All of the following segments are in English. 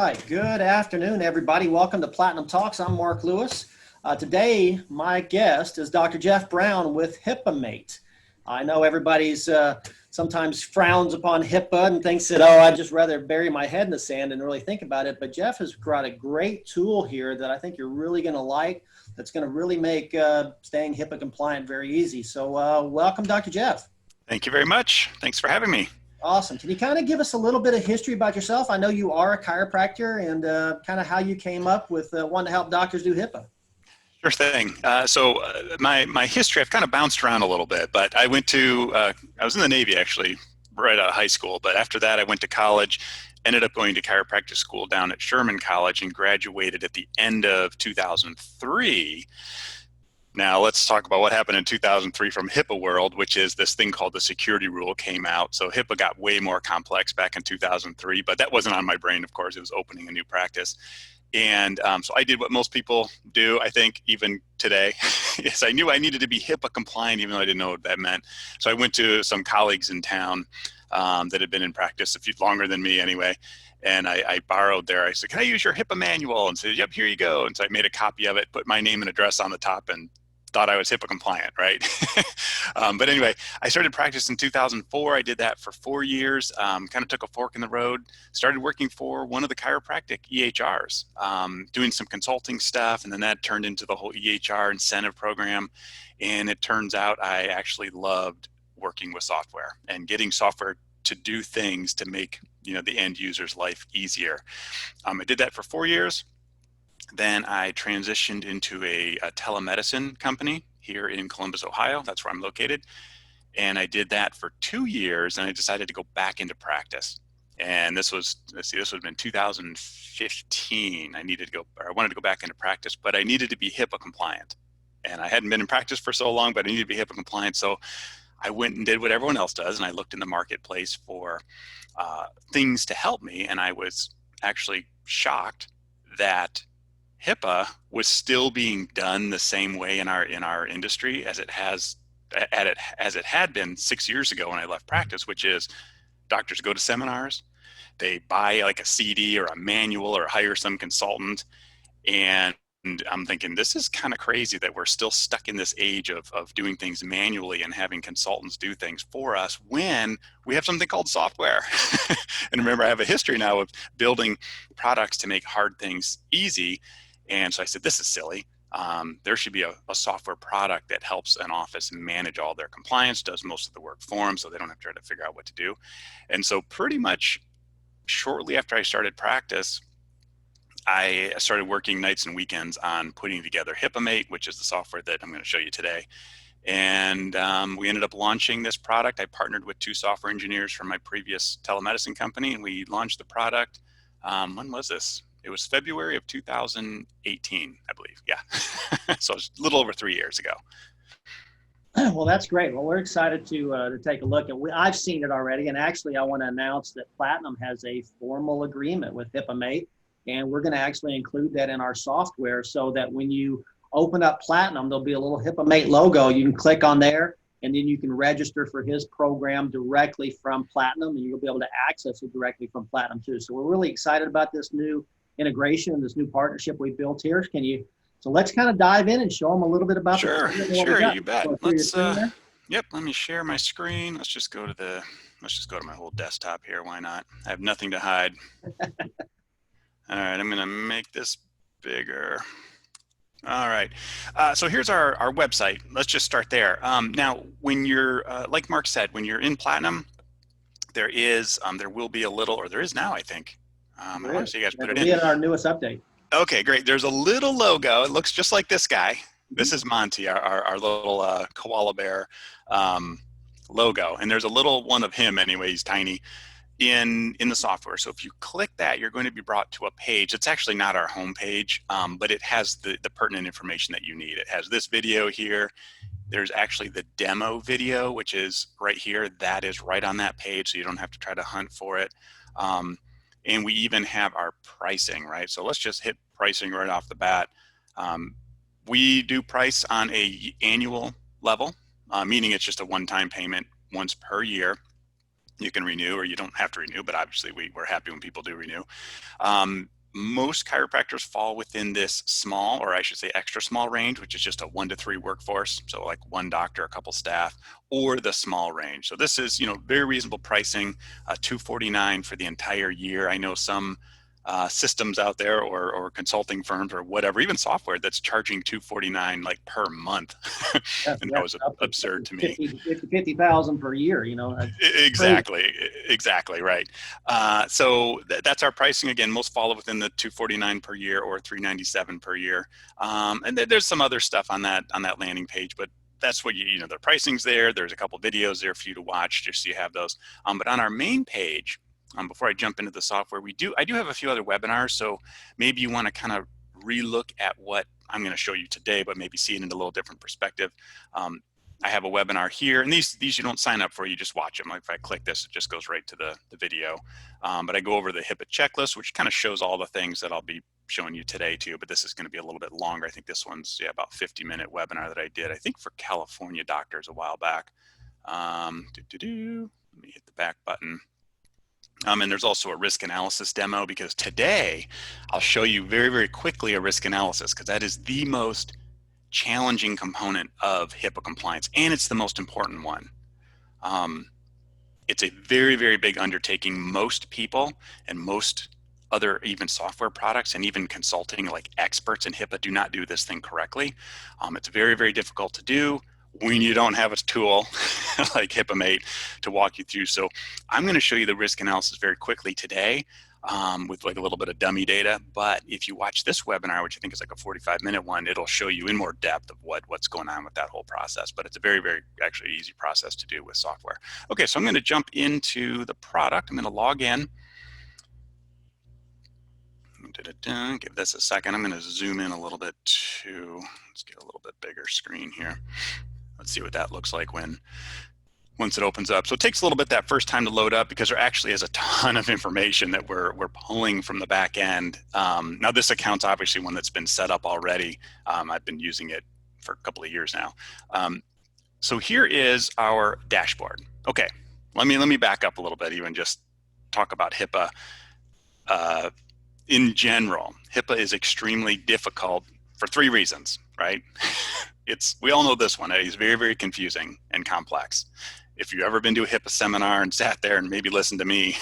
right. Good afternoon, everybody. Welcome to Platinum Talks. I'm Mark Lewis. Today, my guest is Dr. Jeff Brown with Hipaamate. I know everybody's sometimes frowns upon HIPAA and thinks that, oh, I'd just rather bury my head in the sand and really think about it. But Jeff has brought a great tool here that I think you're really going to like, that's going to really make staying HIPAA compliant very easy. So welcome, Dr. Jeff. Thank you very much. Thanks for having me. Awesome. Can you kind of give us a little bit of history about yourself? I know you are a chiropractor and kind of how you came up with wanting to help doctors do HIPAA. Sure thing. My history, I've kind of bounced around a little bit, but I went to, I was in the Navy actually, right out of high school. But after that, I went to college, ended up going to chiropractic school down at Sherman College and graduated at the end of 2003. Now let's talk about what happened in 2003 from HIPAA world, which is this thing called the security rule came out. So HIPAA got way more complex back in 2003, but that wasn't on my brain, of course. It was opening a new practice. And so I did what most people do, I think, even today. Yes, I knew I needed to be HIPAA compliant, even though I didn't know what that meant. So I went to some colleagues in town that had been in practice a few longer than me anyway. And I borrowed there. I said, can I use your HIPAA manual? And said, yep, here you go. And so I made a copy of it, put my name and address on the top, and thought I was HIPAA compliant, right? But anyway, I started practice in 2004. I did that for 4 years, kind of took a fork in the road, started working for one of the chiropractic EHRs, doing some consulting stuff. And then that turned into the whole EHR incentive program. And it turns out I actually loved working with software and getting software to do things to make, the end user's life easier. I did that for 4 years. Then I transitioned into a telemedicine company here in Columbus, Ohio. That's where I'm located. And I did that for 2 years, and I decided to go back into practice. And this was, this would have been 2015. I wanted to go back into practice, but I needed to be HIPAA compliant. And I hadn't been in practice for so long, but I needed to be HIPAA compliant. So I went and did what everyone else does, and I looked in the marketplace for things to help me. And I was actually shocked that HIPAA was still being done the same way in our industry as it had been 6 years ago when I left practice, which is doctors go to seminars, they buy like a CD or a manual or hire some consultant. And I'm thinking, this is kind of crazy that we're still stuck in this age of doing things manually and having consultants do things for us when we have something called software. And remember, I have a history now of building products to make hard things easy. And so I said, this is silly. There should be a software product that helps an office manage all their compliance, does most of the work for them so they don't have to try to figure out what to do. And so pretty much shortly after I started practice, I started working nights and weekends on putting together Hipaamate, which is the software that I'm going to show you today. And we ended up launching this product. I partnered with 2 software engineers from my previous telemedicine company, and we launched the product. When was this? It was February of 2018, I believe. Yeah. So it's a little over 3 years ago. Well, that's great. Well, we're excited to take a look. And I've seen it already. And actually, I want to announce that Platinum has a formal agreement with Hipaamate. And we're going to actually include that in our software so that when you open up Platinum, there'll be a little Hipaamate logo. You can click on there, and then you can register for his program directly from Platinum, and you'll be able to access it directly from Platinum too. So we're really excited about this new integration, this new partnership we built here. So let's kind of dive in and show them a little bit about Sure, you bet. Let's yep, let me share my screen. Let's just go to my whole desktop here. Why not? I have nothing to hide. All right, I'm going to make this bigger. All right, so here's our website. Let's just start there. Now, when you're, like Mark said, when you're in Platinum, there will be a little, or there is now, I think. I want to see you guys put it in. We had our newest update. Okay, great. There's a little logo. It looks just like this guy. This is Monty, our little koala bear logo. And there's a little one of him anyway. He's tiny. In the software. So if you click that, you're going to be brought to a page. It's actually not our home page, but it has the pertinent information that you need. It has this video here. There's actually the demo video, which is right here. That is right on that page, so you don't have to try to hunt for it. And we even have our pricing, right? So let's just hit pricing right off the bat. We do price on a annual level, meaning it's just a one-time payment once per year. You can renew, or you don't have to renew, but obviously we're happy when people do renew. most chiropractors fall within this small, or I should say extra small range, which is just a 1 to 3 workforce. So like one doctor, a couple staff, or the small range. So this is, very reasonable pricing, $249 for the entire year. I know some systems out there or consulting firms or whatever, even software that's charging $249 like per month. Yes, And that yes, was up to absurd to me. 50,000 per year, that's crazy. Exactly right. So that's our pricing. Again, most fall within the 249 per year or 397 per year. And there's some other stuff on that landing page, but that's what the pricing's there. There's a couple videos there for you to watch just so you have those. But on our main page, before I jump into the software, I do have a few other webinars. So maybe you want to kind of relook at what I'm going to show you today, but maybe see it in a little different perspective. I have a webinar here, and these you don't sign up for, you just watch them. Like if I click this, it just goes right to the video. But I go over the HIPAA checklist, which kind of shows all the things that I'll be showing you today too, but this is going to be a little bit longer. I think this one's about 50-minute webinar that I did, I think for California doctors a while back. Let me hit the back button. And there's also a risk analysis demo, because today I'll show you very, very quickly a risk analysis, because that is the most challenging component of HIPAA compliance, and it's the most important one. It's a very, very big undertaking. Most people and most other even software products and even consulting like experts in HIPAA do not do this thing correctly. It's very, very difficult to do when you don't have a tool like Hipaamate to walk you through. So I'm going to show you the risk analysis very quickly today, with like a little bit of dummy data. But if you watch this webinar, which I think is like a 45-minute one, it'll show you in more depth of what's going on with that whole process. But it's a very, very actually easy process to do with software. Okay, so I'm going to jump into the product. I'm going to log in. Give this a second. I'm going to zoom in a little bit too. Let's get a little bit bigger screen here. Let's see what that looks like once it opens up. So it takes a little bit that first time to load up, because there actually is a ton of information that we're pulling from the back end. Now this account's obviously one that's been set up already. I've been using it for a couple of years now. So here is our dashboard. Okay, let me back up a little bit, even just talk about HIPAA. In general, HIPAA is extremely difficult for 3 reasons, right? We all know this one. It's very, very confusing and complex. If you've ever been to a HIPAA seminar and sat there and maybe listened to me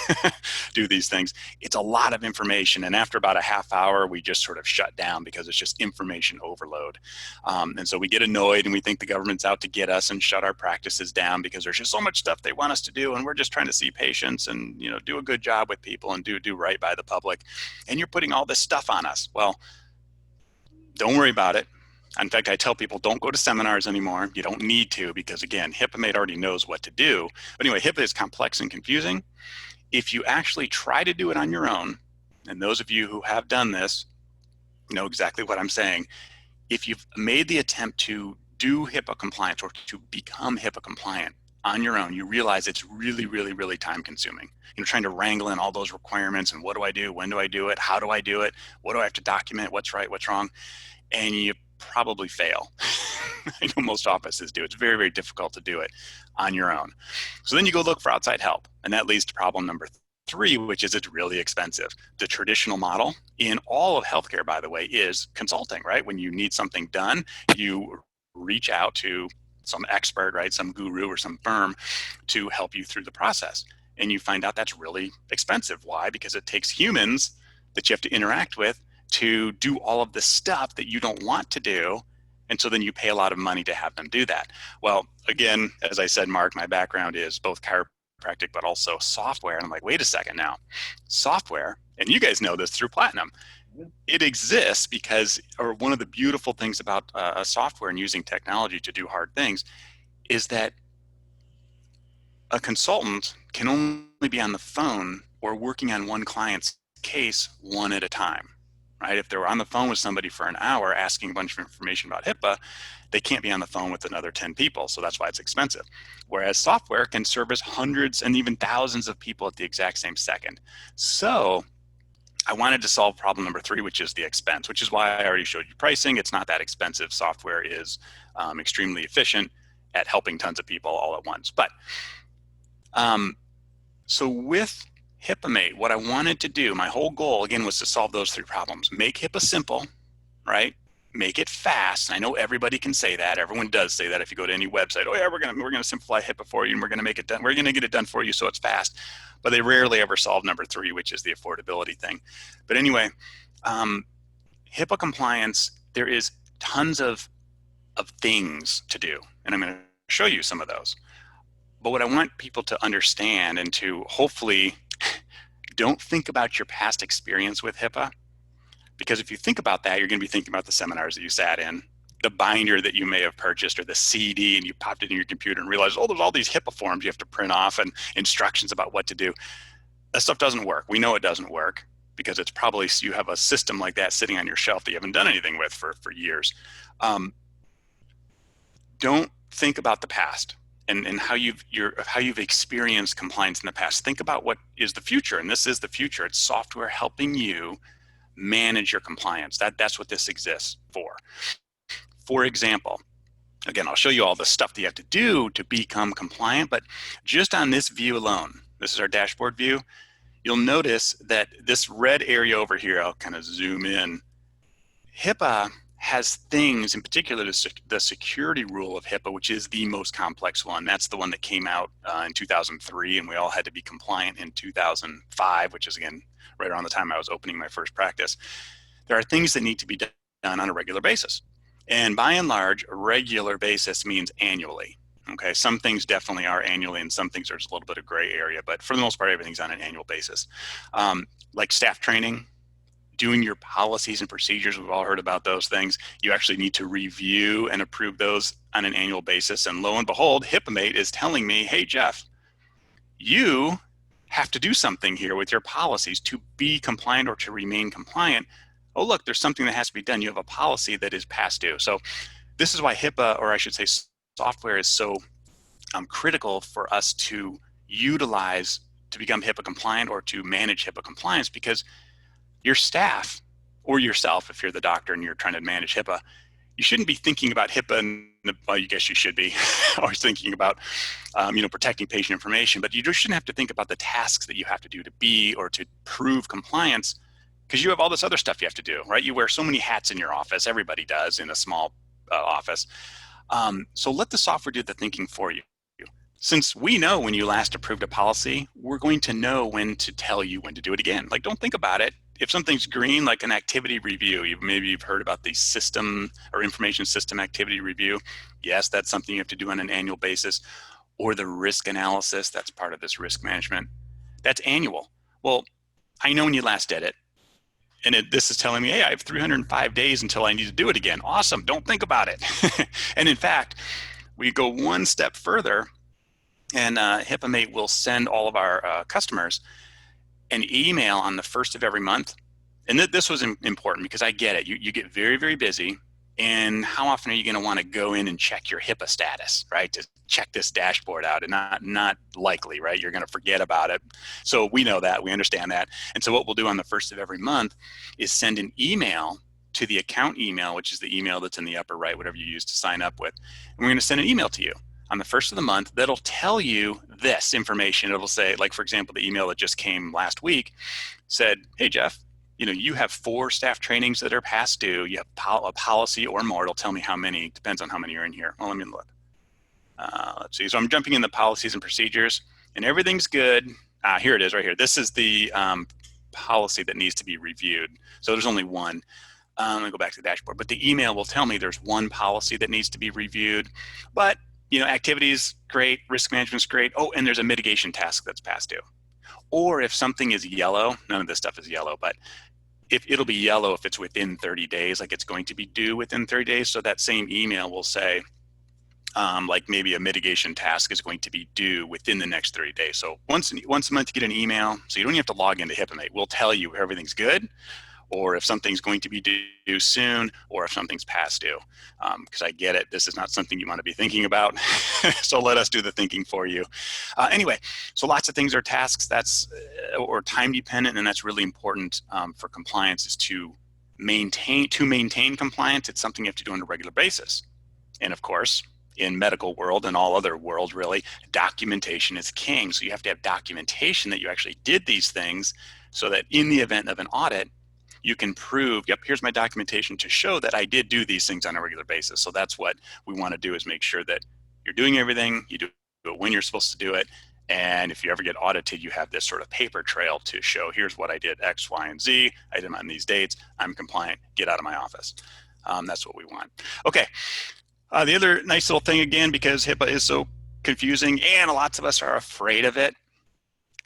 do these things, it's a lot of information. And after about a half hour, we just sort of shut down, because it's just information overload. And so we get annoyed and we think the government's out to get us and shut our practices down, because there's just so much stuff they want us to do. And we're just trying to see patients and, do a good job with people and do right by the public. And you're putting all this stuff on us. Well, don't worry about it. In fact, I tell people, don't go to seminars anymore. You don't need to, because again, Hipaamate already knows what to do. But anyway, HIPAA is complex and confusing. If you actually try to do it on your own, and those of you who have done this know exactly what I'm saying, if you've made the attempt to do HIPAA compliance or to become HIPAA compliant on your own, you realize it's really, really, really time consuming. Trying to wrangle in all those requirements and what do I do, when do I do it, how do I do it, what do I have to document, what's right, what's wrong, and you probably fail. I know most offices do. It's very, very difficult to do it on your own. So then you go look for outside help, and that leads to problem number 3, which is it's really expensive. The traditional model in all of healthcare, by the way, is consulting, right? When you need something done, you reach out to some expert, right? Some guru or some firm to help you through the process. And you find out that's really expensive. Why? Because it takes humans that you have to interact with to do all of the stuff that you don't want to do. And so then you pay a lot of money to have them do that. Well, again, as I said, Mark, my background is both chiropractic, but also software. And I'm like, wait a second now, software, and you guys know this through Platinum, it exists because, or one of the beautiful things about software and using technology to do hard things is that a consultant can only be on the phone or working on one client's case one at a time, right? If they're on the phone with somebody for an hour asking a bunch of information about HIPAA, they can't be on the phone with another 10 people. So that's why it's expensive. Whereas software can service hundreds and even thousands of people at the exact same second. So I wanted to solve problem number 3, which is the expense, which is why I already showed you pricing. It's not that expensive. Software is extremely efficient at helping tons of people all at once. But so with Hipaamate, what I wanted to do, my whole goal again was to solve those three problems. Make HIPAA simple, right? Make it fast. I know everybody can say that. Everyone does say that if you go to any website. Oh yeah, we're gonna simplify HIPAA for you, and we're gonna make it done. We're gonna get it done for you so it's fast. But they rarely ever solve number three, which is the affordability thing. But anyway, um, HIPAA compliance, there is tons of things to do, and I'm going to show you some of those. But what I want people to understand and to hopefully don't think about your past experience with HIPAA, because if you think about that, you're going to be thinking about the seminars that you sat in, the binder that you may have purchased, or the CD, and you popped it in your computer and realized, oh, there's all these HIPAA forms you have to print off and instructions about what to do. That stuff doesn't work. We know it doesn't work because it's probably you have a system like that sitting on your shelf that you haven't done anything with for years. Don't think about the past and how you've experienced compliance in the past. Think about what is the future, and this is the future. It's software helping you manage your compliance. That's what this exists for. For example, again, I'll show you all the stuff that you have to do to become compliant, but just on this view alone, this is our dashboard view, you'll notice that this red area over here, I'll kind of zoom in, HIPAA has things, in particular the security rule of HIPAA, which is the most complex one. That's the one that came out in 2003, and we all had to be compliant in 2005, which is, again, right around the time I was opening my first practice. There are things that need to be done on a regular basis. And by and large, a regular basis means annually. Okay, some things definitely are annually, and some things there's a little bit of gray area, but for the most part, everything's on an annual basis. Like staff training, doing your policies and procedures, we've all heard about those things. You actually need to review and approve those on an annual basis. And lo and behold, Hipaamate is telling me, hey, Jeff, you have to do something here with your policies to be compliant or to remain compliant. Oh, look, there's something that has to be done. You have a policy that is past due. So this is why HIPAA, or I should say software, is so critical for us to utilize to become HIPAA compliant or to manage HIPAA compliance, because your staff or yourself, if you're the doctor and you're trying to manage HIPAA, you shouldn't be thinking about HIPAA, and well, I guess you should be, or thinking about, protecting patient information, but you just shouldn't have to think about the tasks that you have to do to be or to prove compliance, because you have all this other stuff you have to do, right? You wear so many hats in your office. Everybody does in a small office. So let the software do the thinking for you. Since we know when you last approved a policy, we're going to know when to tell you when to do it again. Like, don't think about it. If something's green, like an activity review, maybe you've heard about the system or information system activity review. Yes, that's something you have to do on an annual basis. Or the risk analysis, that's part of this risk management. That's annual. Well, I know when you last did it. And this is telling me, hey, I have 305 days until I need to do it again. Awesome, don't think about it. And in fact, we go one step further, and Hipaamate will send all of our customers an email on the first of every month. And this was important because I get it. You get very, very busy. And how often are you going to want to go in and check your HIPAA status, right? To check this dashboard out, and not likely, right? You're going to forget about it. So we know that, we understand that. And so what we'll do on the first of every month is send an email to the account email, which is the email that's in the upper right, whatever you use to sign up with. And we're going to send an email to you on the first of the month that'll tell you this information. It'll say, like, for example, the email that just came last week said, hey, Jeff, you have 4 staff trainings that are past due. You have a policy or more. It'll tell me how many, depends on how many are in here. Well, let me look. Let's see. So I'm jumping in the policies and procedures, and everything's good. Here it is right here. This is the policy that needs to be reviewed. So there's only one. Let me go back to the dashboard. But the email will tell me there's one policy that needs to be reviewed. But, activities, great. Risk management's great. Oh, and there's a mitigation task that's past due. Or if something is yellow, none of this stuff is yellow, but if it'll be yellow if it's within 30 days, like it's going to be due within 30 days. So that same email will say, like maybe a mitigation task is going to be due within the next 30 days. So once a month you get an email, so you don't even have to log into Hipaamate. We'll tell you if everything's good, or if something's going to be due soon, or if something's past due. Because I get it, this is not something you want to be thinking about. So let us do the thinking for you. Anyway, so lots of things are tasks that's or time dependent, and that's really important for compliance, is to maintain compliance. It's something you have to do on a regular basis. And of course, in medical world and all other world, really, documentation is king. So you have to have documentation that you actually did these things so that in the event of an audit, you can prove, yep, here's my documentation to show that I did do these things on a regular basis. So that's what we want to do, is make sure that you're doing everything, you do it when you're supposed to do it. And if you ever get audited, you have this sort of paper trail to show, here's what I did, X, Y, and Z. I did them on these dates. I'm compliant. Get out of my office. That's what we want. Okay. The other nice little thing, again, because HIPAA is so confusing and lots of us are afraid of it.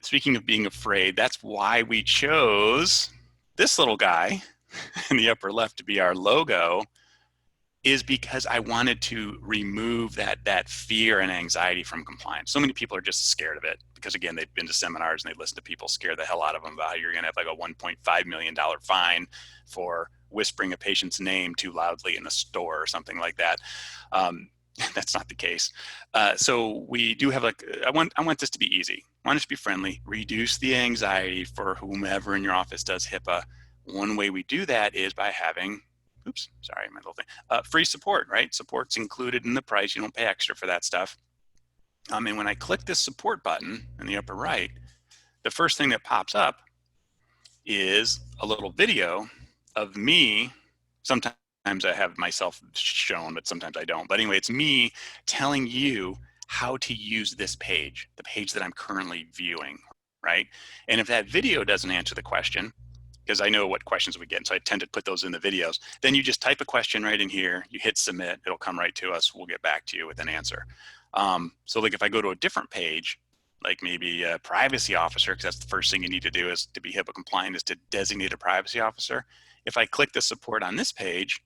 Speaking of being afraid, that's why we chose this little guy in the upper left to be our logo, is because I wanted to remove that fear and anxiety from compliance. So many people are just scared of it because, again, they've been to seminars and they listen to people scare the hell out of them about how you're going to have like a $1.5 million fine for whispering a patient's name too loudly in a store or something like that. That's not the case. So we do have I want this to be easy. I want it to be friendly, reduce the anxiety for whomever in your office does HIPAA. One way we do that is by having, oops, sorry, my little thing, free support, right? Support's included in the price. You don't pay extra for that stuff. And when I click this support button in the upper right, the first thing that pops up is a little video of me. Sometimes I have myself shown, but sometimes I don't. But anyway, it's me telling you how to use this page, the page that I'm currently viewing, right? And if that video doesn't answer the question, because I know what questions we get, and so I tend to put those in the videos, then you just type a question right in here, you hit submit, it'll come right to us, we'll get back to you with an answer. So like if I go to a different page, like maybe a privacy officer, because that's the first thing you need to do is to be HIPAA compliant, is to designate a privacy officer. If I click the support on this page,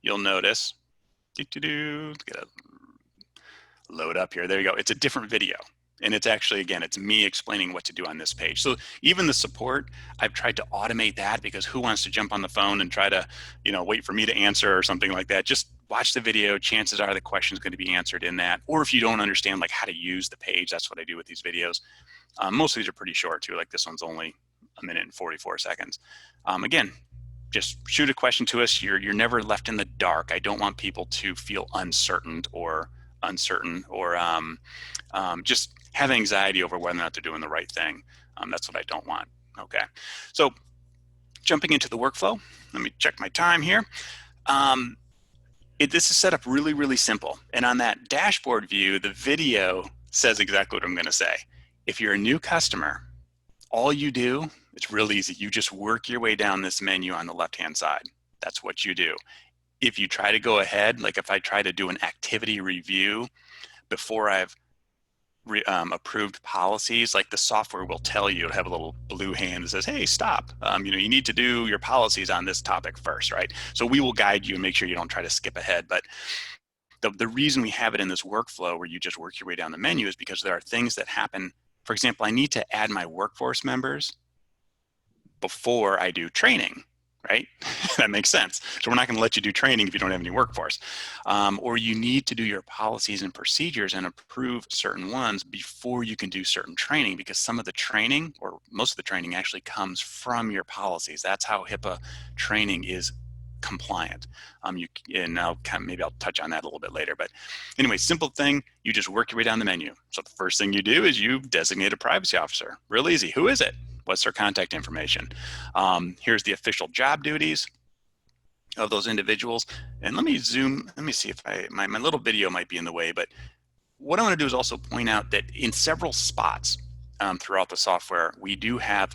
you'll notice, get a load up here, there you go, it's a different video. And it's actually, again, it's me explaining what to do on this page. So even the support, I've tried to automate that, because who wants to jump on the phone and try to, wait for me to answer or something like that? Just watch the video. Chances are the question is going to be answered in that. Or if you don't understand like how to use the page, that's what I do with these videos. Most of these are pretty short too. Like this one's only 1 minute and 44 seconds. Again, just shoot a question to us. You're never left in the dark. I don't want people to feel uncertain or just have anxiety over whether or not they're doing the right thing. That's what I don't want. Okay, so jumping into the workflow, let me check my time here. This is set up really, really simple. And on that dashboard view, the video says exactly what I'm going to say. If you're a new customer, all you do, it's real easy. You just work your way down this menu on the left-hand side. That's what you do. If you try to go ahead, like if I try to do an activity review before I've approved policies, like the software will tell you, it'll have a little blue hand that says, hey, stop. You need to do your policies on this topic first, right? So we will guide you and make sure you don't try to skip ahead. But the reason we have it in this workflow where you just work your way down the menu is because there are things that happen. For example, I need to add my workforce members before I do training, right? That makes sense. So we're not going to let you do training if you don't have any workforce. Or you need to do your policies and procedures and approve certain ones before you can do certain training, because some of the training, or most of the training, actually comes from your policies. That's how HIPAA training is compliant. And maybe I'll touch on that a little bit later. But anyway, simple thing, you just work your way down the menu. So the first thing you do is you designate a privacy officer. Real easy. Who is it? What's their contact information? Here's the official job duties of those individuals. And let me zoom, let me see if my little video might be in the way, but what I want to do is also point out that in several spots throughout the software, we do have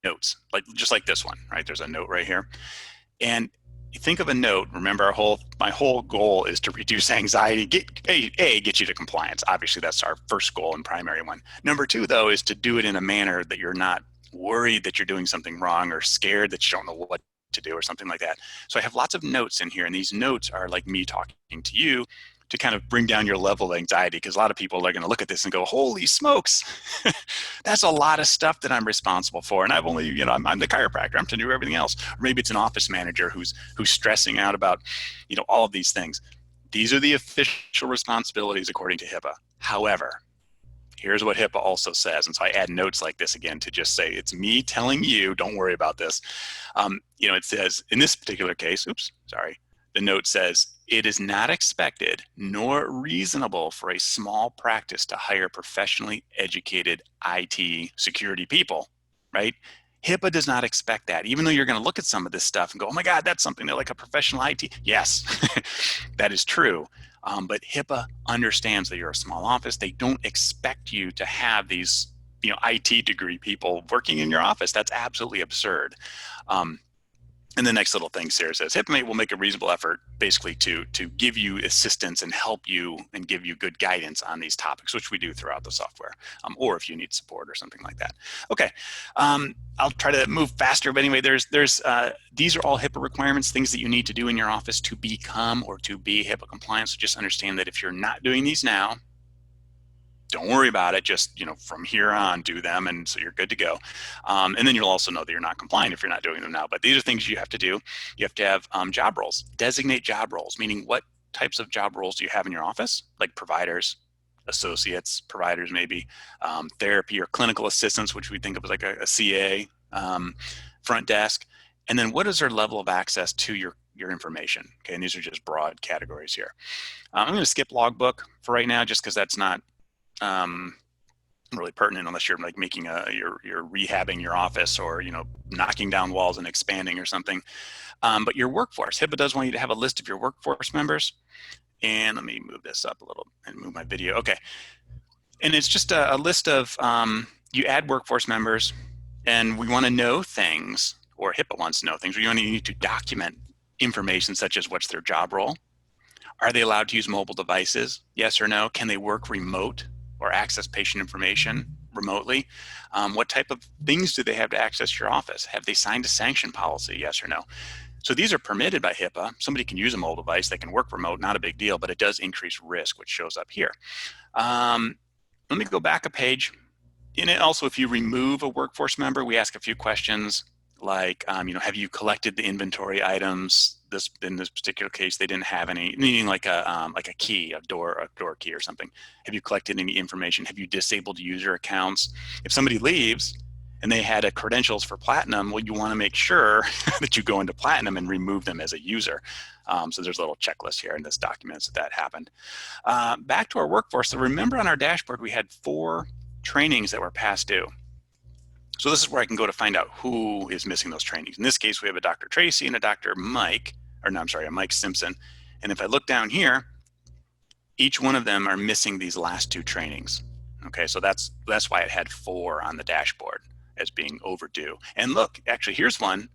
notes, just like this one, right? There's a note right here. And you think of a note, remember my whole goal is to reduce anxiety, get you to compliance. Obviously that's our first goal and primary one. Number two though, is to do it in a manner that you're not worried that you're doing something wrong or scared that you don't know what to do or something like that. So I have lots of notes in here, and these notes are like me talking to you to kind of bring down your level of anxiety, because a lot of people are going to look at this and go, holy smokes, that's a lot of stuff that I'm responsible for. And I've only, I'm the chiropractor, I'm to do everything else. Or maybe it's an office manager who's stressing out about, all of these things. These are the official responsibilities according to HIPAA. However, here's what HIPAA also says. And so I add notes like this again to just say, it's me telling you, don't worry about this. It says in this particular case, The note says, it is not expected nor reasonable for a small practice to hire professionally educated IT security people, right? HIPAA does not expect that, even though you're going to look at some of this stuff and go, oh my God, that's something that like a professional IT. Yes, that is true. But HIPAA understands that you're a small office. They don't expect you to have these, IT degree people working in your office. That's absolutely absurd. And the next little thing Sarah says, Hipaamate will make a reasonable effort basically to give you assistance and help you and give you good guidance on these topics, which we do throughout the software, or if you need support or something like that. Okay, I'll try to move faster, but anyway, these are all HIPAA requirements, things that you need to do in your office to become or to be HIPAA compliant. So just understand that if you're not doing these now, don't worry about it. Just, from here on, do them. And so you're good to go. And then you'll also know that you're not compliant if you're not doing them now. But these are things you have to do. You have to have job roles, designate job roles, meaning what types of job roles do you have in your office? Like providers, associates, providers maybe, therapy or clinical assistants, which we think of as like a CA, front desk. And then what is their level of access to your information? Okay, and these are just broad categories here. I'm going to skip logbook for right now, just because that's not really pertinent unless you're like making you're rehabbing your office or knocking down walls and expanding or something. But your workforce, HIPAA does want you to have a list of your workforce members. And let me move this up a little and move my video. Okay, and it's just a list of you add workforce members, and we want to know things, or HIPAA wants to know things. We only need to document information such as what's their job role. Are they allowed to use mobile devices? Yes or no? Can they work remote or access patient information remotely? What type of things do they have to access your office? Have they signed a sanction policy? Yes or no? So these are permitted by HIPAA. Somebody can use a mobile device. They can work remote, not a big deal, but it does increase risk, which shows up here. Let me go back a page. And also, if you remove a workforce member, we ask a few questions like, have you collected the inventory items? In this particular case, they didn't have any, meaning like a key, a door key or something. Have you collected any information? Have you disabled user accounts? If somebody leaves and they had credentials for Platinum, well, you want to make sure that you go into Platinum and remove them as a user. So there's a little checklist here in this document that happened. Back to our workforce. So remember on our dashboard, we had 4 trainings that were past due. So this is where I can go to find out who is missing those trainings. In this case, we have a Dr. Tracy and a Dr. Mike, a Mike Simpson. And if I look down here, each one of them are missing these last 2 trainings. Okay, so that's why it had 4 on the dashboard as being overdue. And look, actually, here's one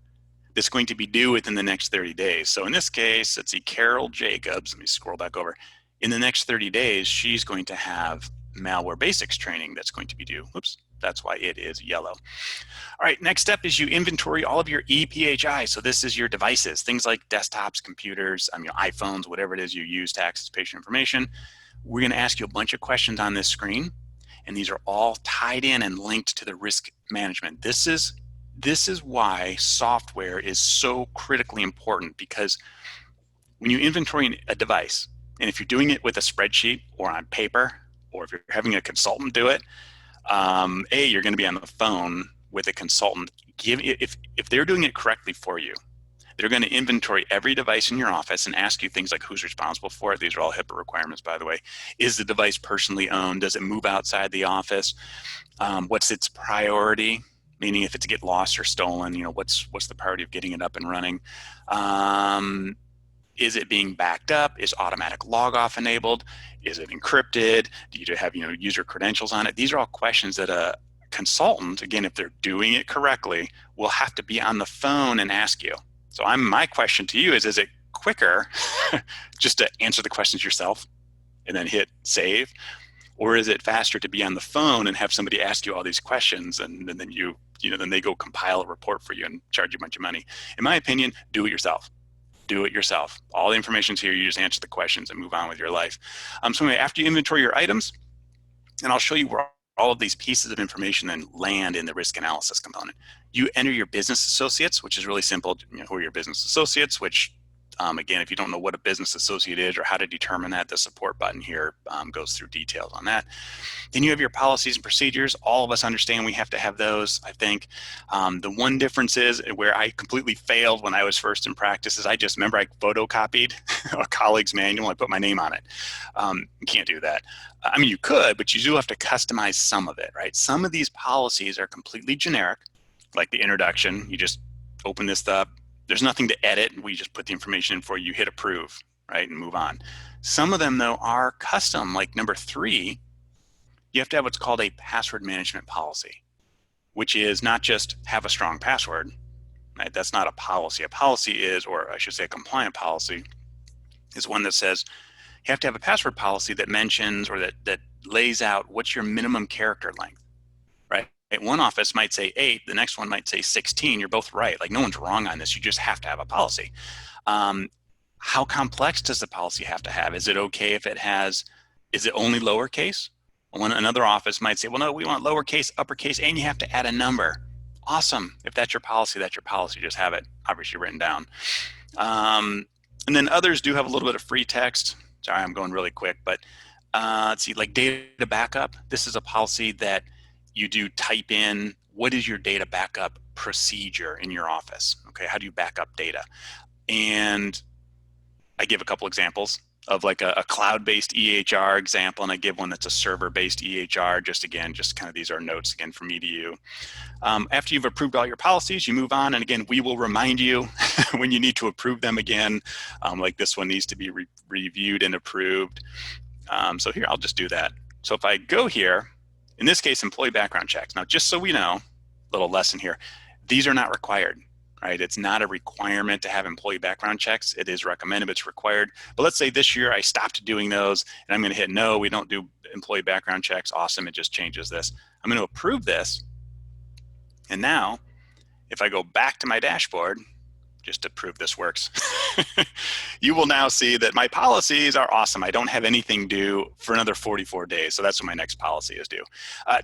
that's going to be due within the next 30 days. So in this case, let's see, Carol Jacobs. Let me scroll back over. In the next 30 days, she's going to have malware basics training that's going to be due. Oops, that's why it is yellow. All right, next step is you inventory all of your EPHI. So this is your devices, things like desktops, computers, iPhones, whatever it is you use to access patient information. We're going to ask you a bunch of questions on this screen, and these are all tied in and linked to the risk management. This is why software is so critically important, because when you inventory a device, and if you're doing it with a spreadsheet or on paper, or if you're having a consultant do it, you're going to be on the phone with a consultant. If they're doing it correctly for you, they're going to inventory every device in your office and ask you things like who's responsible for it. These are all HIPAA requirements, by the way. Is the device personally owned? Does it move outside the office? What's its priority? Meaning if it's get lost or stolen, what's the priority of getting it up and running? Is it being backed up? Is automatic log off enabled? Is it encrypted? Do you have user credentials on it? These are all questions that a consultant, again, if they're doing it correctly, will have to be on the phone and ask you. So my question to you is it quicker just to answer the questions yourself and then hit save? Or is it faster to be on the phone and have somebody ask you all these questions, and then then they go compile a report for you and charge you a bunch of money? In my opinion, do it yourself. Do it yourself. All the information's here. You just answer the questions and move on with your life. So anyway, after you inventory your items, and I'll show you where all of these pieces of information then land in the risk analysis component. You enter your business associates, which is really simple. Who are your business associates? Which Again, if you don't know what a business associate is or how to determine that, the support button here goes through details on that. Then you have your policies and procedures. All of us understand we have to have those, I think. The one difference is where I completely failed when I was first in practice is I just remember I photocopied a colleague's manual. I put my name on it. You can't do that. I mean, you could, but you do have to customize some of it, right? Some of these policies are completely generic, like the introduction. You just open this up. There's nothing to edit. We just put the information in for you, hit approve, right, and move on. Some of them, though, are custom, like number 3. You have to have what's called a password management policy, which is not just have a strong password, right? That's not a policy. A policy is, or I should say a compliant policy, is one that says you have to have a password policy that mentions or that lays out what's your minimum character length, right? One office might say 8, the next one might say 16. You're both right. Like no one's wrong on this. You just have to have a policy. How complex does the policy have to have? Is it okay if it has, is it only lowercase? When another office might say, well, no, we want lowercase, uppercase, and you have to add a number. Awesome. If that's your policy, that's your policy. Just have it obviously written down. And then others do have a little bit of free text. Sorry, I'm going really quick, but let's see, like data backup. This is a policy that you do type in, what is your data backup procedure in your office? Okay, how do you back up data? And I give a couple examples of like a cloud-based EHR example, and I give one that's a server-based EHR. Just kind of these are notes again from me to you. After you've approved all your policies, you move on, and again, we will remind you when you need to approve them again. Like this one needs to be reviewed and approved. So here, I'll just do that. So if I go here, in this case, employee background checks. Now, just so we know, little lesson here, these are not required. Right? It's not a requirement to have employee background checks. It is recommended, but it's required. But let's say this year I stopped doing those and I'm going to hit no, we don't do employee background checks. Awesome. It just changes this. I'm going to approve this. And now if I go back to my dashboard, just to prove this works, you will now see that my policies are awesome. I don't have anything due for another 44 days. So that's when my next policy is due.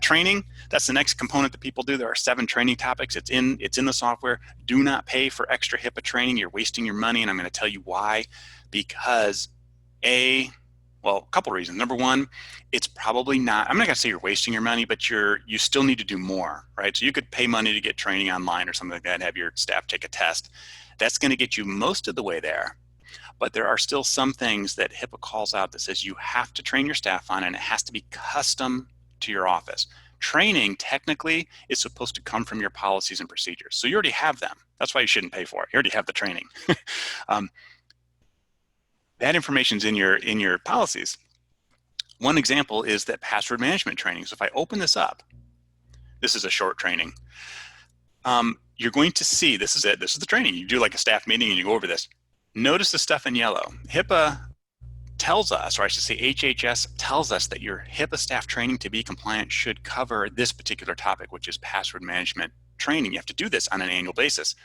Training, that's the next component that people do. There are 7 training topics. It's in the software. Do not pay for extra HIPAA training. You're wasting your money, and I'm going to tell you why. Because a couple reasons. Number one, it's probably not, I'm not going to say you're wasting your money, but you still need to do more, right? So you could pay money to get training online or something like that and have your staff take a test. That's going to get you most of the way there. But there are still some things that HIPAA calls out that says you have to train your staff on, and it has to be custom to your office. Training technically is supposed to come from your policies and procedures. So you already have them. That's why you shouldn't pay for it. You already have the training. That information's in your policies. One example is that password management training. So if I open this up, this is a short training. You're going to see, this is it. This is the training. You do like a staff meeting and you go over this. Notice the stuff in yellow. HIPAA tells us, or I should say HHS tells us that your HIPAA staff training to be compliant should cover this particular topic, which is password management training. You have to do this on an annual basis.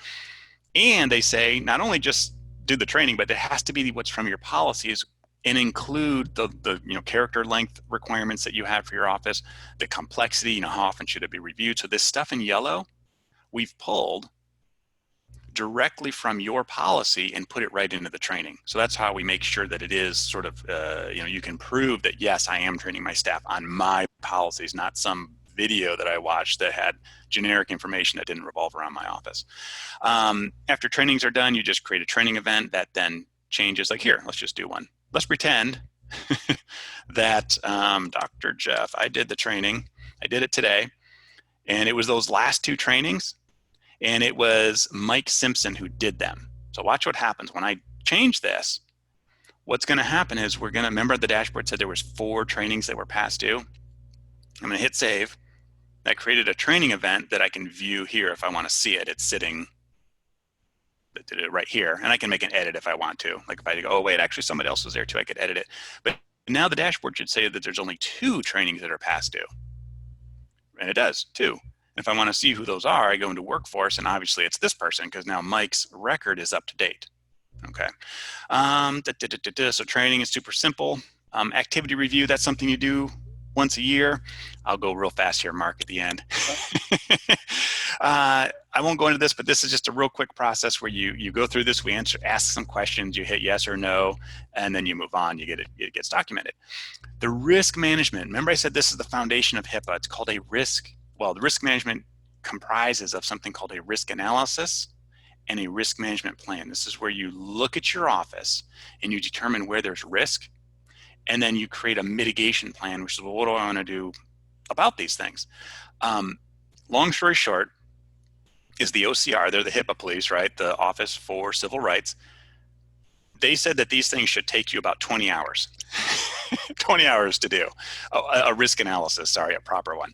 And they say not only just do the training, but it has to be what's from your policies and include the character length requirements that you have for your office, the complexity, how often should it be reviewed. So this stuff in yellow, we've pulled directly from your policy and put it right into the training. So that's how we make sure that it is sort of, you can prove that, yes, I am training my staff on my policies, not some video that I watched that had generic information that didn't revolve around my office. After trainings are done, you just create a training event that then changes. Like here, let's just do one. Let's pretend that Dr. Jeff, I did the training. I did it today. And it was those last 2 trainings. And it was Mike Simpson who did them. So watch what happens when I change this. What's going to happen is we're going to, remember the dashboard said there was 4 trainings that were past due. I'm going to hit save. That created a training event that I can view here if I want to see it. It's sitting right here, and I can make an edit if I want to. Like if I go, oh wait, actually somebody else was there too, I could edit it. But now the dashboard should say that there's only 2 trainings that are past due. And it does, 2. And if I want to see who those are, I go into Workforce, and obviously it's this person because now Mike's record is up to date. Okay. So training is super simple. Activity review, that's something you do once a year. I'll go real fast here, Mark, at the end. I I won't go into this, but this is just a real quick process where you go through this. We ask some questions, you hit yes or no, and then you move on. You get it. It gets documented. The risk management. Remember, I said this is the foundation of HIPAA. It's called a risk. Well, the risk management comprises of something called a risk analysis and a risk management plan. This is where you look at your office and you determine where there's risk, and then you create a mitigation plan, which is, well, what do I want to do about these things? Long story short, is the OCR, they're the HIPAA police, right? The Office for Civil Rights. They said that these things should take you about 20 hours. 20 hours to do a risk analysis, sorry, a proper one.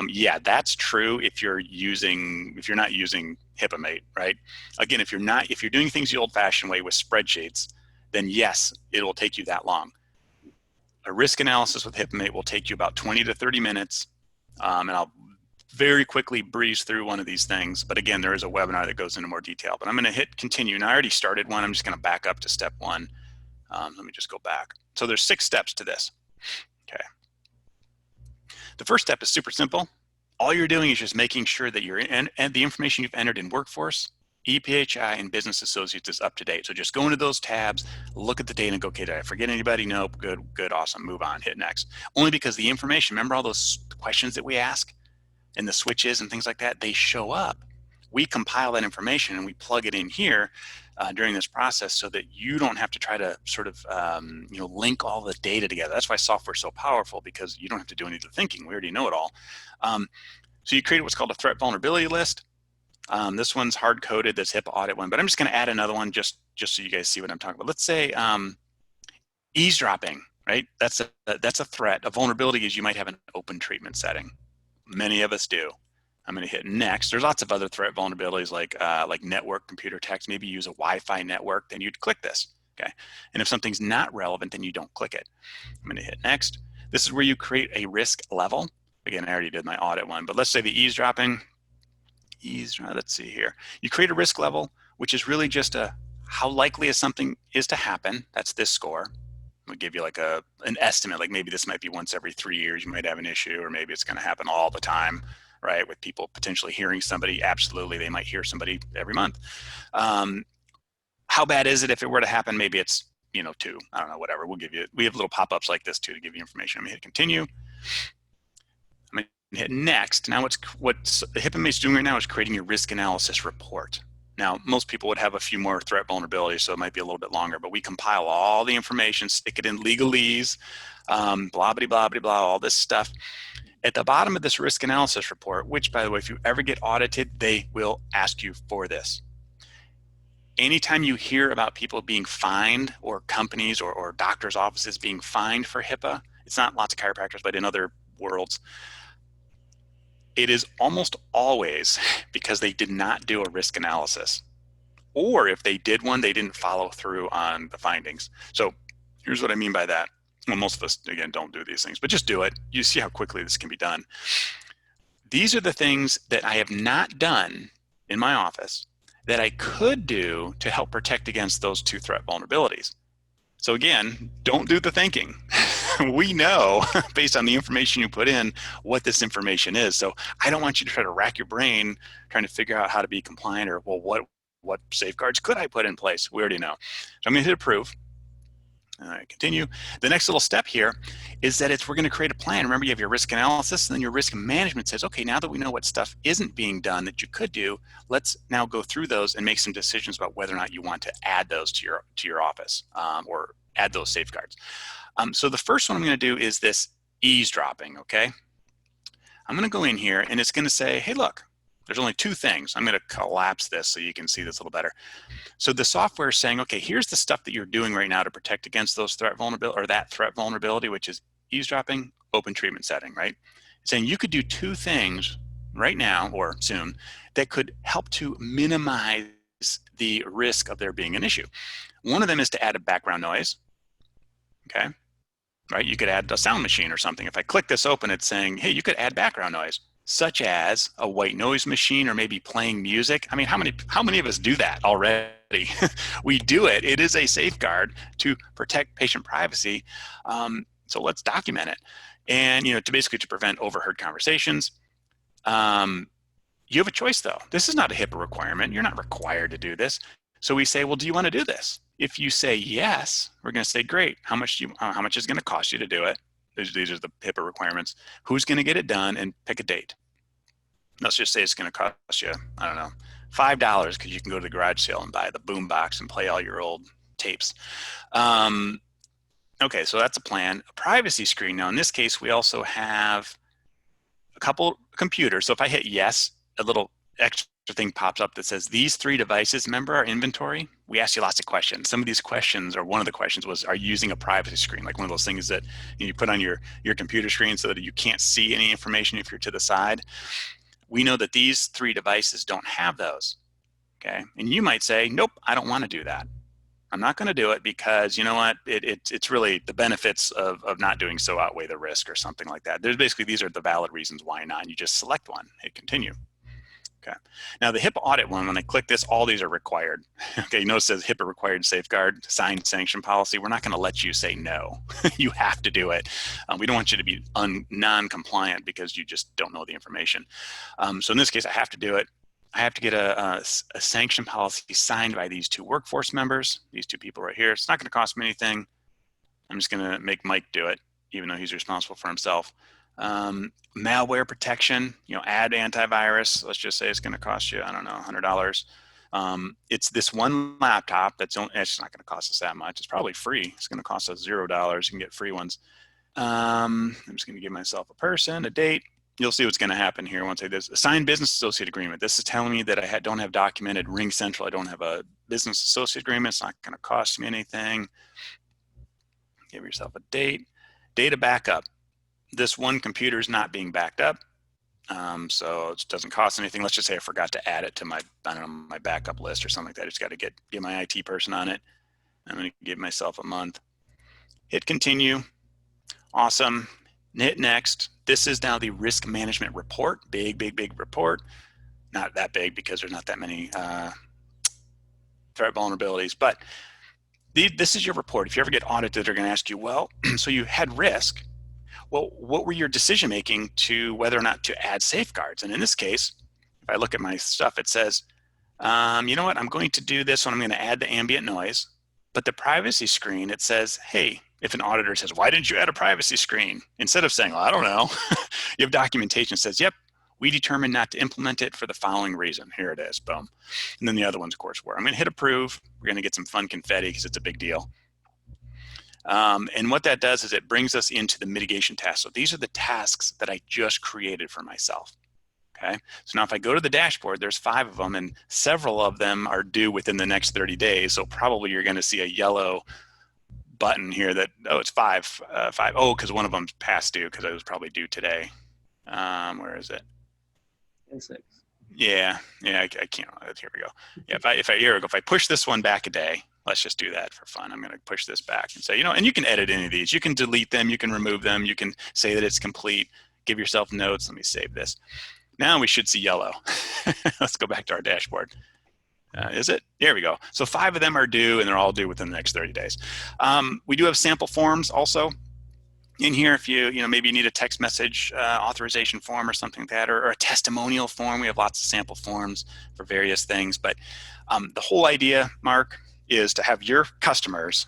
Yeah, that's true if you're not using Hipaamate, right? Again, if you're doing things the old-fashioned way with spreadsheets, then yes, it will take you that long. A risk analysis with Hipaamate will take you about 20 to 30 minutes, and I'll very quickly breeze through one of these things. But again, there is a webinar that goes into more detail. But I'm going to hit continue. Now, I already started one. I'm just going to back up to step one. Let me just go back. So there's 6 steps to this. Okay. The first step is super simple. All you're doing is just making sure that and the information you've entered in Workforce, EPHI, and Business Associates is up to date. So just go into those tabs, look at the data, and go, okay, did I forget anybody? Nope. Good, awesome. Move on. Hit next. Only because the information, remember all those questions that we ask and the switches and things like that, they show up. We compile that information and we plug it in here during this process so that you don't have to try to sort of link all the data together. That's why software is so powerful, because you don't have to do any of the thinking. We already know it all. So you create what's called a threat vulnerability list. This one's hard-coded, this HIPAA audit one, but I'm just going to add another one just so you guys see what I'm talking about. Let's say eavesdropping, right? That's a threat. A vulnerability is you might have an open treatment setting. Many of us do. I'm going to hit next. There's lots of other threat vulnerabilities like network computer attacks. Maybe you use a Wi-Fi network, then you'd click this. Okay. And if something's not relevant, then you don't click it. I'm going to hit next. This is where you create a risk level. Again, I already did my audit one, but let's say the eavesdropping. Let's see here. You create a risk level, which is really just how likely is something is to happen. That's this score. We'll give you like an estimate, like maybe this might be once every 3 years you might have an issue, or maybe it's going to happen all the time, right? With people potentially hearing somebody, absolutely, they might hear somebody every month. How bad is it if it were to happen? Maybe it's 2, I don't know, whatever. We have little pop-ups like this too to give you information. I'm going to hit continue. I'm going to hit next. Now what Hipamate's doing right now is creating your risk analysis report. Now, most people would have a few more threat vulnerabilities, so it might be a little bit longer, but we compile all the information, stick it in legalese, blah, blah, blah, blah, blah, all this stuff. At the bottom of this risk analysis report, which, by the way, if you ever get audited, they will ask you for this. Anytime you hear about people being fined, or companies or doctors' offices being fined for HIPAA, it's not lots of chiropractors, but in other worlds, it is almost always because they did not do a risk analysis. Or if they did one, they didn't follow through on the findings. So here's what I mean by that. Well, most of us, again, don't do these things, but just do it. You see how quickly this can be done. These are the things that I have not done in my office that I could do to help protect against those 2 threat vulnerabilities. So again, don't do the thinking. We know, based on the information you put in, what this information is. So I don't want you to try to rack your brain trying to figure out how to be compliant, or, well, what safeguards could I put in place? We already know. So I'm going to hit approve. All right, continue. The next little step here is that we're going to create a plan. Remember, you have your risk analysis, and then your risk management says, okay, now that we know what stuff isn't being done that you could do, let's now go through those and make some decisions about whether or not you want to add those to your office, or add those safeguards. So the first one I'm going to do is this eavesdropping, okay? I'm going to go in here, and it's going to say, hey, look, there's only 2 things. I'm going to collapse this so you can see this a little better. So the software is saying, okay, here's the stuff that you're doing right now to protect against those threat vulnerability, or that threat vulnerability, which is eavesdropping, open treatment setting, right? It's saying you could do 2 things right now or soon that could help to minimize the risk of there being an issue. One of them is to add a background noise, okay? Right, you could add a sound machine or something. If I click this open, it's saying, hey, you could add background noise, such as a white noise machine, or maybe playing music. I mean, how many of us do that already? We do it. It is a safeguard to protect patient privacy. So let's document it. And to basically to prevent overheard conversations. You have a choice though. This is not a HIPAA requirement. You're not required to do this. So we say, well, do you want to do this? If you say yes, we're going to say, great. How much is it going to cost you to do it? These are the HIPAA requirements. Who's going to get it done, and pick a date. Let's just say it's going to cost you, I don't know, $5 because you can go to the garage sale and buy the boom box and play all your old tapes. Okay, so that's a plan. A privacy screen. Now, in this case, we also have a couple computers. So if I hit yes, a little extra thing pops up that says these 3 devices, remember our inventory? We asked you lots of questions. Some of these questions, or one of the questions was, are you using a privacy screen? Like one of those things that you put on your computer screen so that you can't see any information if you're to the side. We know that these 3 devices don't have those, okay? And you might say, nope, I don't want to do that. I'm not going to do it because, you know what, it's really the benefits of not doing so outweigh the risk or something like that. There's basically, these are the valid reasons why not. You just select one, hit continue. Okay. Now the HIPAA audit one, when I click this, all these are required. Okay, you notice it says HIPAA required safeguard, signed sanction policy. We're not going to let you say no. You have to do it. We don't want you to be non-compliant because you just don't know the information. So in this case, I have to do it. I have to get a sanction policy signed by these 2 workforce members, these 2 people right here. It's not going to cost me anything. I'm just going to make Mike do it, even though he's responsible for himself. Malware protection, add antivirus. Let's just say it's going to cost you, I don't know, $100. It's this one laptop it's not going to cost us that much. It's probably free. It's going to cost us $0. You can get free ones. I'm just going to give myself a person, a date. You'll see what's going to happen here once I do this. Assigned business associate agreement. This is telling me that I don't have documented Ring Central. I don't have a business associate agreement. It's not going to cost me anything. Give yourself a date. Data backup. This one computer is not being backed up, so it doesn't cost anything. Let's just say I forgot to add it to my, I don't know, my backup list or something like that. I just got to get my IT person on it. I'm going to give myself a month. Hit continue. Awesome. Hit next. This is now the risk management report. Big report. Not that big because there's not that many threat vulnerabilities, but this is your report. If you ever get audited, they're going to ask you, well, so you had risk. Well, what were your decision making to whether or not to add safeguards? And in this case, if I look at my stuff, it says, you know what, I'm going to do this one. I'm going to add the ambient noise. But the privacy screen, it says, hey, if an auditor says, why didn't you add a privacy screen? Instead of saying, well, I don't know, you have documentation that says, yep, we determined not to implement it for the following reason. Here it is, boom. And then the other ones, of course, were. I'm going to hit approve. We're going to get some fun confetti because it's a big deal. And what that does is it brings us into the mitigation tasks. So these are the tasks that I just created for myself. Okay. So now if I go to the dashboard, there's 5 of them and several of them are due within the next 30 days. So probably you're going to see a yellow button here that, oh, it's 5. Oh, because one of them's past due because it was probably due today. Where is it? 6. Yeah, I can't. Here we go. Yeah, if I push this one back a day, let's just do that for fun. I'm going to push this back and say, and you can edit any of these. You can delete them. You can remove them. You can say that it's complete. Give yourself notes. Let me save this. Now we should see yellow. Let's go back to our dashboard. Is it? There we go. So 5 of them are due, and they're all due within the next 30 days. We do have sample forms also in here. If maybe you need a text message authorization form or something like that, or a testimonial form. We have lots of sample forms for various things. But the whole idea, Mark, is to have your customers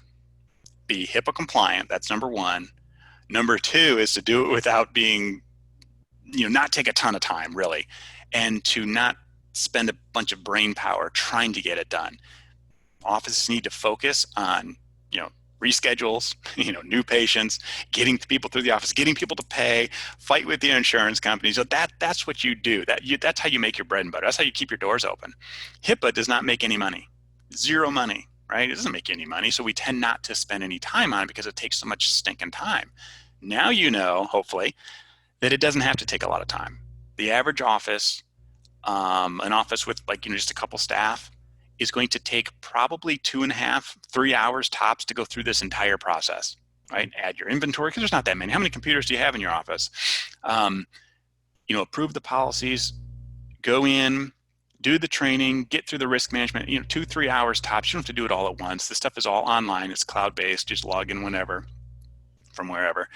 be HIPAA compliant. That's number 1. Number 2 is to do it without being, not take a ton of time really, and to not spend a bunch of brain power trying to get it done. Offices need to focus on, reschedules, new patients, getting people through the office, getting people to pay, fight with the insurance companies. So that's what you do. That's how you make your bread and butter. That's how you keep your doors open. HIPAA does not make any money. 0 money, right? It doesn't make any money. So we tend not to spend any time on it because it takes so much stinking time. Now hopefully, that it doesn't have to take a lot of time. The average office, an office with just a couple staff, is going to take probably 2.5, 3 hours tops to go through this entire process, right? Add your inventory, because there's not that many. How many computers do you have in your office? Approve the policies, go in, do the training, get through the risk management, 2-3 hours tops. You don't have to do it all at once. This stuff is all online. It's cloud-based. Just log in whenever, from wherever.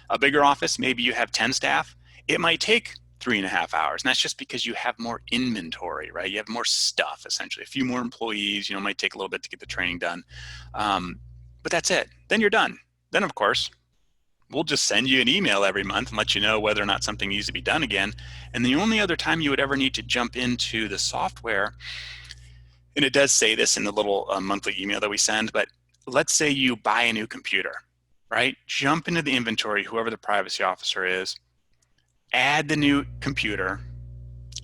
A bigger office, maybe you have 10 staff. It might take 3.5 hours. And that's just because you have more inventory, right? You have more stuff, essentially. A few more employees, might take a little bit to get the training done. But that's it. Then you're done. Then, of course, we'll just send you an email every month and let you know whether or not something needs to be done again. And the only other time you would ever need to jump into the software, and it does say this in the little monthly email that we send, but let's say you buy a new computer, right? Jump into the inventory, whoever the privacy officer is, add the new computer,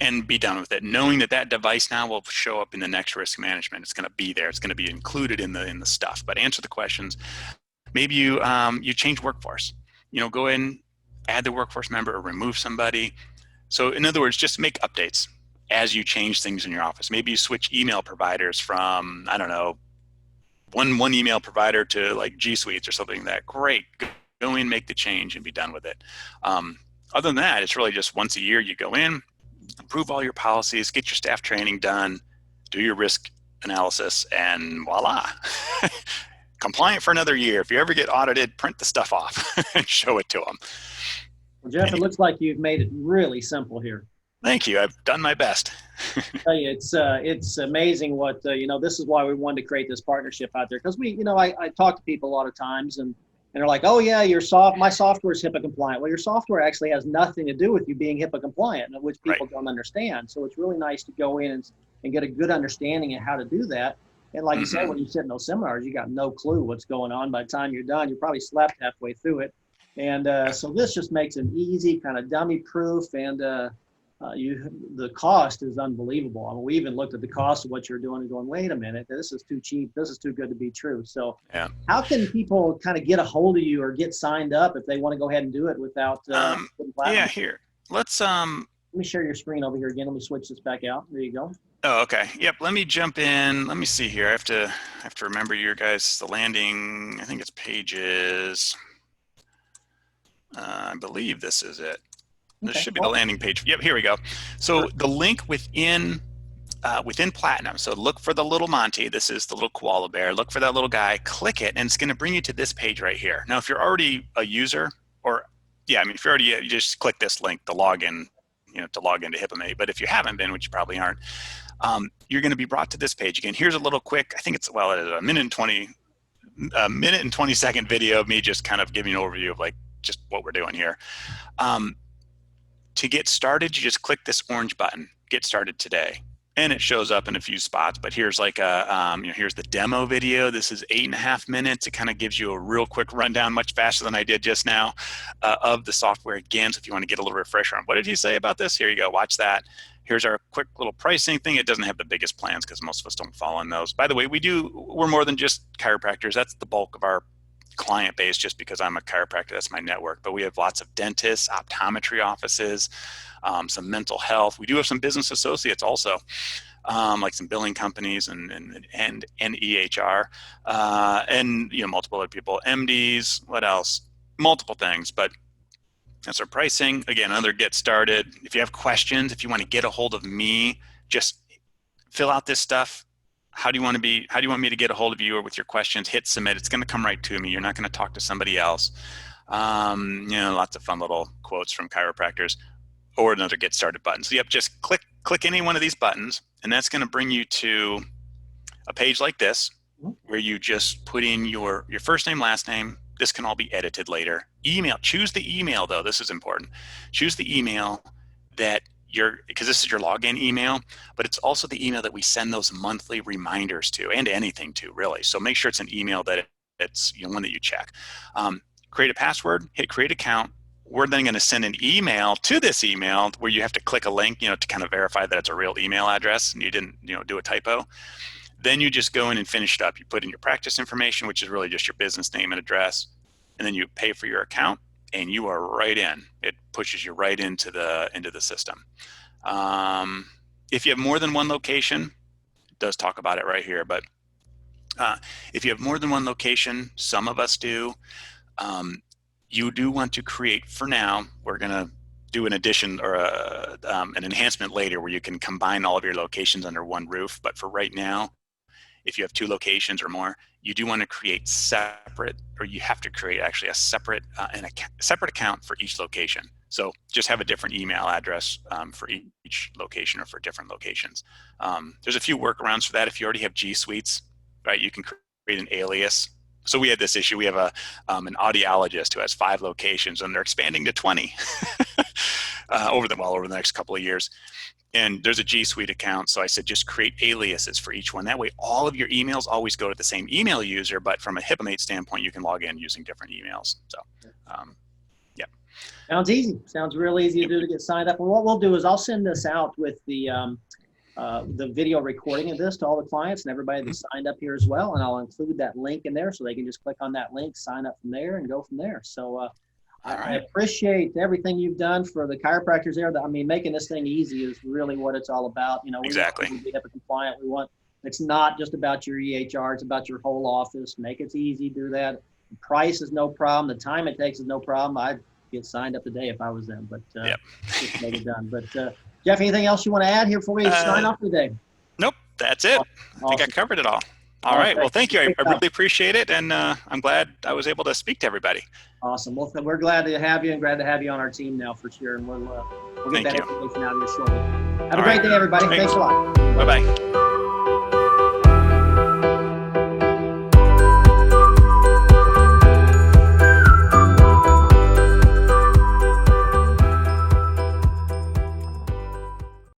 and be done with it, knowing that that device now will show up in the next risk management. It's going to be there. It's going to be included in the stuff. But answer the questions. Maybe you change workforce. Go in, add the workforce member, or remove somebody. So in other words, just make updates as you change things in your office. Maybe you switch email providers from, I don't know, one email provider to like G Suites or something like that. Great. Go in, make the change, and be done with it. Other than that, it's really just once a year you go in, approve all your policies, get your staff training done, do your risk analysis, and voila. Compliant for another year. If you ever get audited, print the stuff off and show it to them. Well, Jeff, it looks like you've made it really simple here. Thank you. I've done my best. I tell you, it's amazing what, this is why we wanted to create this partnership out there. Because I talk to people a lot of times and they're like, oh yeah, my software is HIPAA compliant. Well, your software actually has nothing to do with you being HIPAA compliant, which people don't understand. So it's really nice to go in and get a good understanding of how to do that. And like you said, when you sit in those seminars, you got no clue what's going on. By the time you're done, you probably slept halfway through it. And so this just makes it easy, kind of dummy proof. And the cost is unbelievable. I mean, we even looked at the cost of what you're doing and going, wait a minute, this is too cheap. This is too good to be true. So how can people kind of get a hold of you or get signed up if they want to go ahead and do it without here. Let me share your screen over here again. Let me switch this back out. There you go. Oh, okay. Yep. Let me jump in. Let me see here. I have to remember your guys, the landing, I think it's pages. I believe this is it. This should be the landing page. Yep, here we go. So the link within Platinum. So look for the little Monty. This is the little koala bear. Look for that little guy. Click it, and it's going to bring you to this page right here. Now, if you're already a user, if you're already, you just click this link, the login, to log into Hipaamate. But if you haven't been, which you probably aren't, you're going to be brought to this page again. Here's a little quick. I think it's a minute and 20-second video of me just kind of giving an overview of just what we're doing here. To get started, you just click this orange button, Get Started Today. And it shows up in a few spots, but here's here's the demo video. This is 8.5 minutes. It kind of gives you a real quick rundown, much faster than I did just now, of the software again. So if you want to get a little refresher on what did he say about this, here you go, watch that. Here's our quick little pricing thing. It doesn't have the biggest plans because most of us don't fall in those. By the way, we're more than just chiropractors. That's the bulk of our client base, just because I'm a chiropractor, that's my network. But we have lots of dentists, optometry offices, some mental health. We do have some business associates also, like some billing companies and EHR, and multiple other people, MDs, what else? Multiple things, but that's our pricing. Again, another Get Started. If you have questions, if you want to get a hold of me, just fill out this stuff. How do you want me to get a hold of you, or with your questions, hit submit. It's going to come right to me. You're not going to talk to somebody else. Lots of fun little quotes from chiropractors, or another Get Started button. So yep, just click any one of these buttons, and that's going to bring you to a page like this, where you just put in your first name, last name. This can all be edited later. Email, choose the email though. This is important. Choose the email because this is your login email, but it's also the email that we send those monthly reminders to, and anything to, really. So make sure it's an email that it's one that you check. Create a password, hit create account. We're then going to send an email to this email where you have to click a link, to kind of verify that it's a real email address and you didn't, do a typo. Then you just go in and finish it up. You put in your practice information, which is really just your business name and address, and then you pay for your account, and you are right in. It pushes you right into the system. If you have more than one location, it does talk about it right here, but if you have more than one location, some of us do, you do want to create, for now, we're going to do an addition or an enhancement later where you can combine all of your locations under one roof. But for right now, if you have 2 locations or more, you do want to create separate, or you have to create actually a separate separate account for each location. So just have a different email address for each location or for different locations. There's a few workarounds for that. If you already have G Suites, right, you can create an alias. So we had this issue. We have an audiologist who has 5 locations, and they're expanding to 20 over the next couple of years. And there's a G Suite account. So I said, just create aliases for each one. That way, all of your emails always go to the same email user, but from a Hipaamate standpoint, you can log in using different emails. So, yeah. Sounds easy. Sounds real easy to do to get signed up. And what we'll do is I'll send this out with the video recording of this to all the clients and everybody that's signed up here as well. And I'll include that link in there so they can just click on that link, sign up from there, and go from there. So I appreciate everything you've done for the chiropractors there. I mean, making this thing easy is really what it's all about. You know, we exactly. want to be HIPAA compliant. We want, it's not just about your EHR, it's about your whole office. Make it easy, do that. The price is no problem. The time it takes is no problem. I'd get signed up today if I was them, but just make it done. But Jeff, anything else you want to add here before we sign off today? Nope, that's it. Awesome. I think I covered it all. All right. Well, thank you. I really appreciate it. And I'm glad I was able to speak to everybody. Awesome. Well, we're glad to have you and glad to have you on our team now for sure. And we'll get that information out here shortly. Have a great day, everybody. Thanks a lot. Bye-bye.